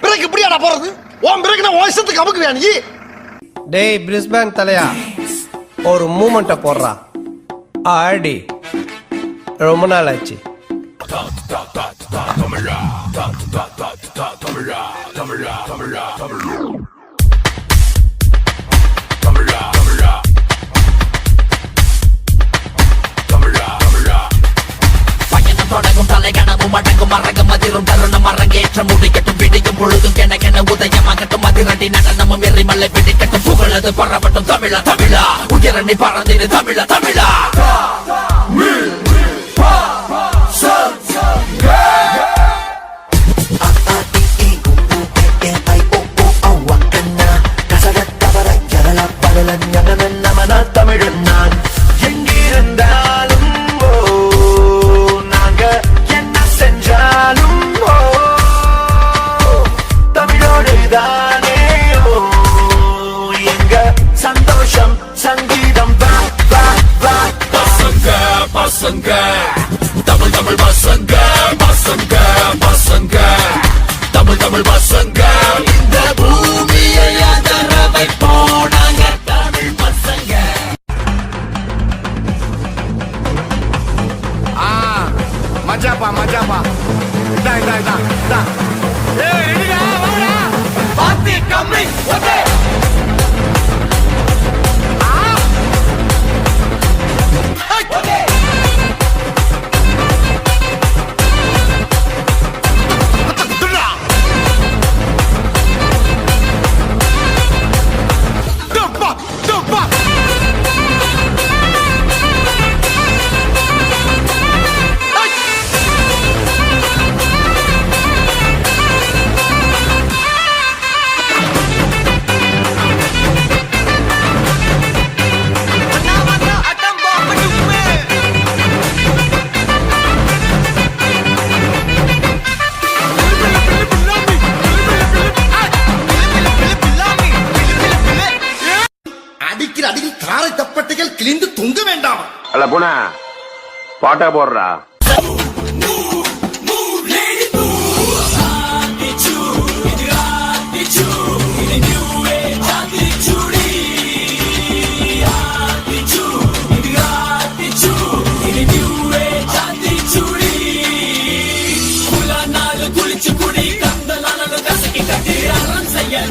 Break இப்படியாடா போறது? உன் break நான் வாய்ஸத்துக்கு அமுக்குறியா நீ? டேய் பிரிஸ்பேன் தலையா, ஒரு மூமெண்ட்டை போடுறா. ஆடி ரொம்ப நாள் ஆச்சு. தொடங்கும் தலை கனவும் அடங்கும் மரங்கும் அதிரும் தருணம் அரங்கேற்றம் முடிக்கட்டும் விடியும் பொழுதும் கென உதயமாகட்டும் அதிரடி நடனமும் எரிமலை பிடிக்கட்டும் புகழது பரவட்டும் தமிழா தமிழா உயரணி பறந்திரு தமிழா தமிழா. தமிழன் நான் எங்கிருந்தாலும் நாங்க என்ன செஞ்சாலும் தமிழோடு தானே எங்க சந்தோஷம் சங்கீதம் பசங்க பசங்க தமிழ் தமிழ் பசங்க பசங்க பசங்க தமிழ் தமிழ் பசங்க இந்த பூமியை அதர வைப்போனாங்க தமிழ் பசங்க. மஜாப்பா மஜாப்பா இதா இதா இதா இதா. ஏய் ரெடிடா வாடா. பாத்தி கம்மி ஓகே. ஓகே. டப்பா டப்பா. அடிக்கிற அடியில் காரை தப்பட்டைகள் கிழிந்து தொங்க வேண்டாம். அல்ல போனா பாட்டா போடுறா.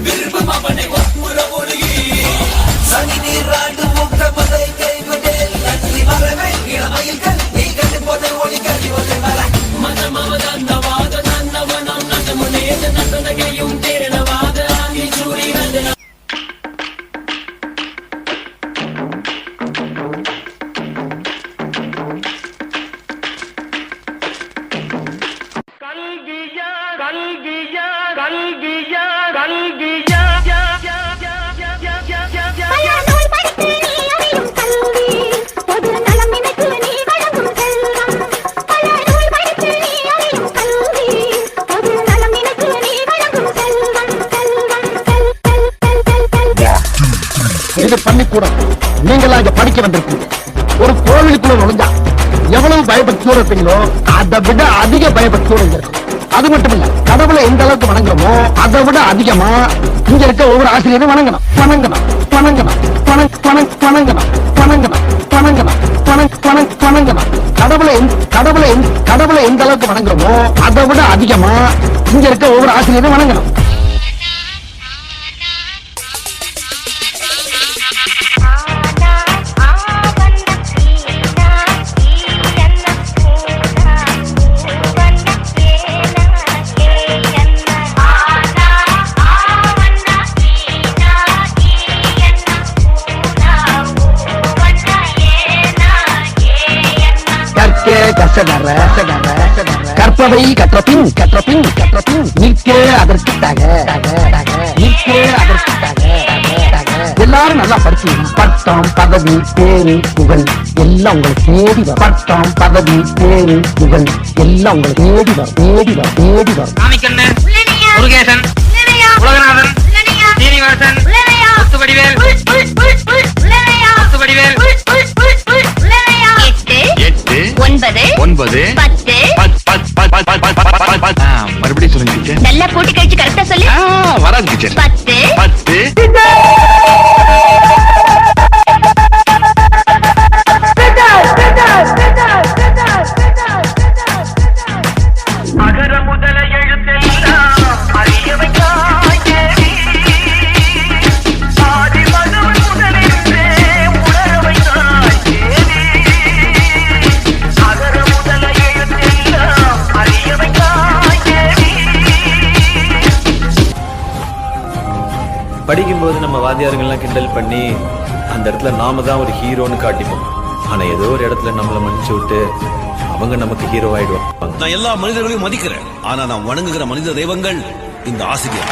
விருப்பம் அவனை ஒப்புற ஒழுகி சனி நீராண்டு முகமதை கைவிடல் நன்றி வரவே இளமையில் நீ கண்டு போதை ஒளி கல்வி ஒளி வர மதமாவது அந்த வாத நன்னவனம் நந்த முன்னேது நந்தனகையும் தேரணவாத ஆங்கி சூரி நந்தன கல்கியா கல்கியா கல்கியா கல்கியா. இது பள்ளிக்கூடம். நீங்களா இங்க படிக்க வந்திருக்கீங்க. ஒரு கோவிலுக்குள்ள நுழைஞ்சா எவ்வளவு பயபக்தியோட இருப்பீங்களோ அதை விட அதிக பயபக்தியோட இங்க இருக்கும். அது மட்டும் இல்ல, கடவுளை எந்த அளவுக்கு வணங்குறோமோ அதை விட அதிகமா இங்க இருக்க ஒவ்வொரு ஆசிரியரும் வணங்கணும் வணங்கணும் வணங்கணும் வணங்கணும் வணங்கணும் வணங்கணும் வணங்கணும். கடவுளை எந்த அளவுக்கு வணங்குறோமோ அதை விட அதிகமா இங்க இருக்க ஒவ்வொரு ஆசிரியரும் வணங்கணும். கற்பவை கற்றபின் நிற்க அதற்கு எல்லாரும் நல்லா படிச்சு பட்டம் பதவி பேரு புகழ் எல்லாம் உங்களுக்கு தேடி வரும். பட்டம் பதவி பேரு புகழ் எல்லாம் உங்களுக்கு தேடி வரும். முருகேசன், உலகநாதன், சீனிவாசன், முத்துவடிவேல், 8 9 10 மறுபடியும் சொல்லுங்க டீச்சர். நல்லா கூட்டி கழிச்சு கரெக்டா சொல்லு. வராது டீச்சர். 10 அகர முதல எழுத்தெல்லாம் அறிய வைத்தாய் தேவி. ஆதி மகன் முதலிருந்தே உணர வைத்தாய் தேவி. அகர முதல எழுத்தெல்லாம் அறிய வைத்தாய் தேவி. படிக்கும்போது நம்ம வாத்தியாருங்கெல்லாம் கிண்டல் பண்ணி அந்த இடத்துல நாம தான் ஒரு ஹீரோன்னு காட்டிப்போம். ஆனா ஏதோ ஒரு இடத்துல நம்மள மன்னிச்சு விட்டு அவங்க நமக்கு ஹீரோ ஆயிடுவாங்க. நான் எல்லா மனிதர்களையும் மதிக்கிறேன். ஆனா நான் வணங்குகிற மனித தெய்வங்கள் இந்த ஆசிரியர்.